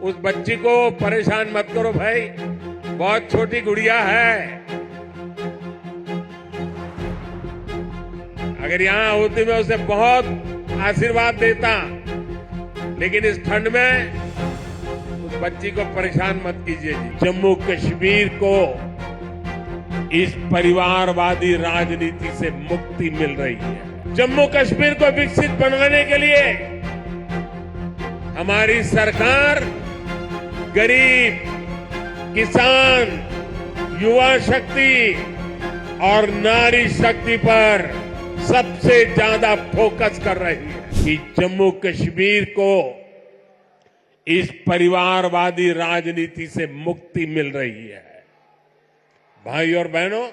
उस बच्ची को परेशान मत करो भाई, बहुत छोटी गुड़िया है। अगर यहां होती मैं उसे बहुत आशीर्वाद देता, लेकिन इस ठंड में उस बच्ची को परेशान मत कीजिए जी। जम्मू कश्मीर को इस परिवारवादी राजनीति से मुक्ति मिल रही है। जम्मू कश्मीर को विकसित बनाने के लिए हमारी सरकार गरीब, किसान, युवा शक्ति और नारी शक्ति पर सबसे ज्यादा फोकस कर रही है कि जम्मू कश्मीर को इस परिवारवादी राजनीति से मुक्ति मिल रही है। भाई और बहनों,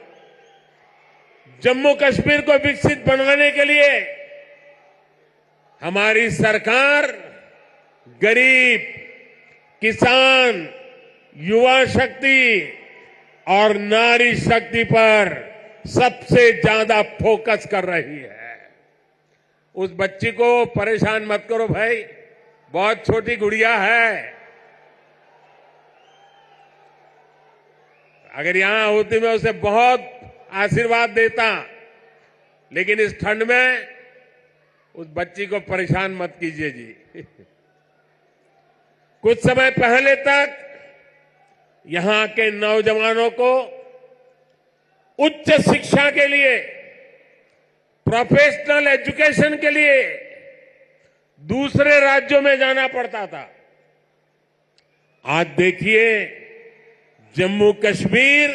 जम्मू कश्मीर को विकसित बनाने के लिए हमारी सरकार गरीब, किसान, युवा शक्ति और नारी शक्ति पर सबसे ज्यादा फोकस कर रही है। उस बच्ची को परेशान मत करो भाई, बहुत छोटी गुड़िया है। अगर यहां होती मैं उसे बहुत आशीर्वाद देता, लेकिन इस ठंड में उस बच्ची को परेशान मत कीजिए जी। कुछ समय पहले तक यहां के नौजवानों को उच्च शिक्षा के लिए, प्रोफेशनल एजुकेशन के लिए दूसरे राज्यों में जाना पड़ता था। आज देखिए, जम्मू कश्मीर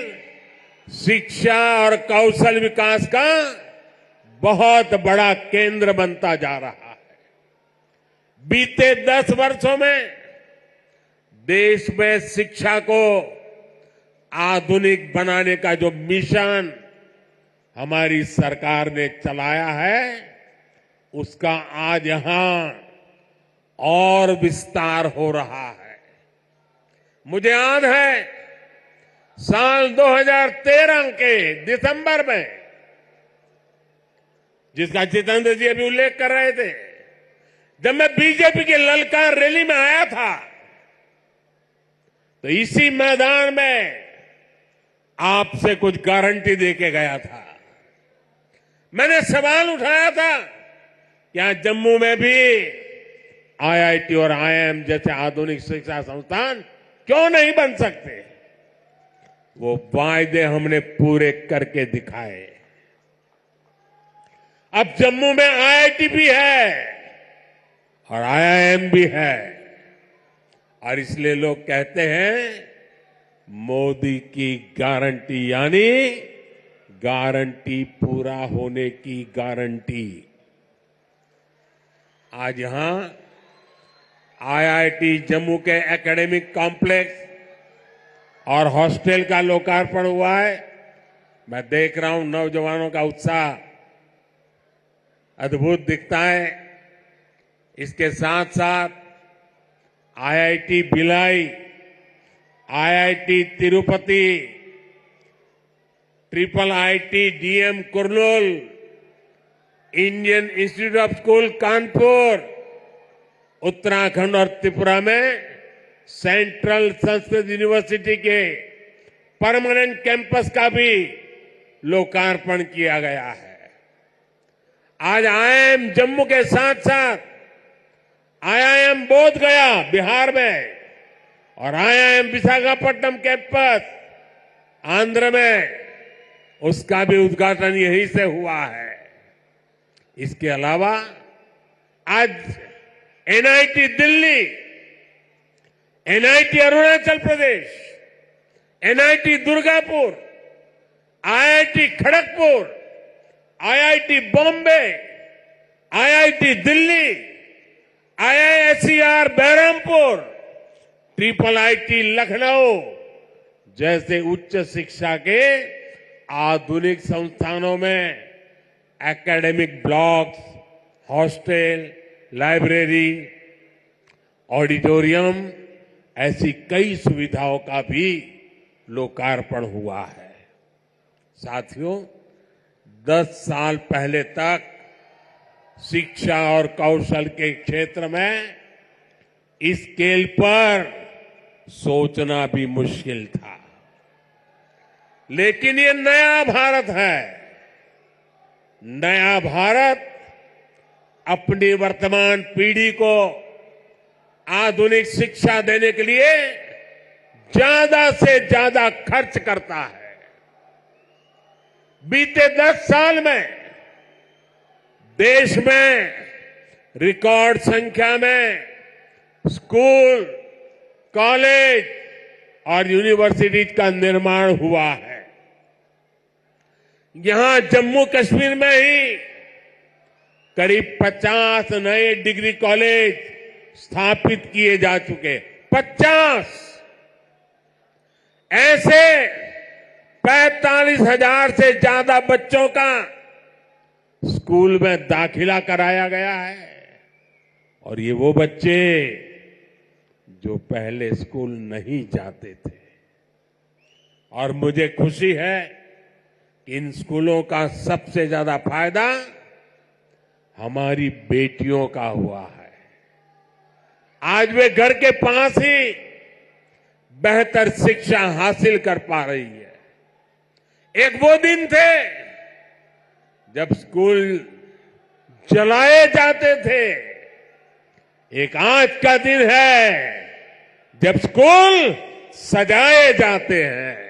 शिक्षा और कौशल विकास का बहुत बड़ा केंद्र बनता जा रहा है। बीते 10 वर्षों में देश में शिक्षा को आधुनिक बनाने का जो मिशन हमारी सरकार ने चलाया है, उसका आज यहां और विस्तार हो रहा है। मुझे याद है साल 2013 के दिसंबर में, जिसका जितेंद्र जी अभी उल्लेख कर रहे थे, जब मैं बीजेपी की ललकार रैली में आया था, तो इसी मैदान में आपसे कुछ गारंटी देके गया था। मैंने सवाल उठाया था कि यहां जम्मू में भी आईआईटी और आईआईएम जैसे आधुनिक शिक्षा संस्थान क्यों नहीं बन सकते। वो वायदे हमने पूरे करके दिखाए। अब जम्मू में आईआईटी भी है और आईआईएम भी है, और इसलिए लोग कहते हैं मोदी की गारंटी, यानी गारंटी पूरा होने की गारंटी। आज यहां आईआईटी जम्मू के एकेडमिक कॉम्प्लेक्स और हॉस्टल का लोकार्पण हुआ है। मैं देख रहा हूं नौजवानों का उत्साह अद्भुत दिखता है। इसके साथ साथ IIT Bhilai, IIT Tirupati, triple IT DM Kurnool, Indian institute of school Kanpur, Uttarakhand और त्रिपुरा में सेंट्रल संस्कृत यूनिवर्सिटी के परमानेंट कैंपस का भी लोकार्पण किया गया है। आज आईआईएम जम्मू के साथ साथ आईआईएम बोध गया बिहार में और आईआईएम विशाखापट्टनम कैंपस आंध्र में, उसका भी उद्घाटन यहीं से हुआ है। इसके अलावा आज NIT Delhi, NIT Arunachal Pradesh, NIT Durgapur, IIT Kharagpur, IIT Bombay, IIT Delhi, IISER Berhampur, triple IT Lucknow जैसे उच्च शिक्षा के आधुनिक संस्थानों में academic blocks, hostel, library, auditorium, ऐसी कई सुविधाओं का भी लोकार्पण हुआ है। साथियों, 10 साल पहले तक शिक्षा और कौशल के क्षेत्र में इस स्केल पर सोचना भी मुश्किल था। लेकिन ये नया भारत है। नया भारत अपनी वर्तमान पीढ़ी को आधुनिक शिक्षा देने के लिए ज्यादा से ज्यादा खर्च करता है। बीते 10 साल में देश में रिकॉर्ड संख्या में स्कूल, कॉलेज और यूनिवर्सिटीज का निर्माण हुआ है। यहां जम्मू कश्मीर में ही करीब 50 नए डिग्री कॉलेज स्थापित किए जा चुके। 50 ऐसे 45,000 से ज्यादा बच्चों का स्कूल में दाखिला कराया गया है। और ये वो बच्चे जो पहले स्कूल नहीं जाते थे। और मुझे खुशी है कि इन स्कूलों का सबसे ज्यादा फायदा हमारी बेटियों का हुआ है। आज वे घर के पास ही बेहतर शिक्षा हासिल कर पा रही है। एक वो दिन थे जब स्कूल जलाए जाते थे। एक आज का दिन है जब स्कूल सजाए जाते हैं।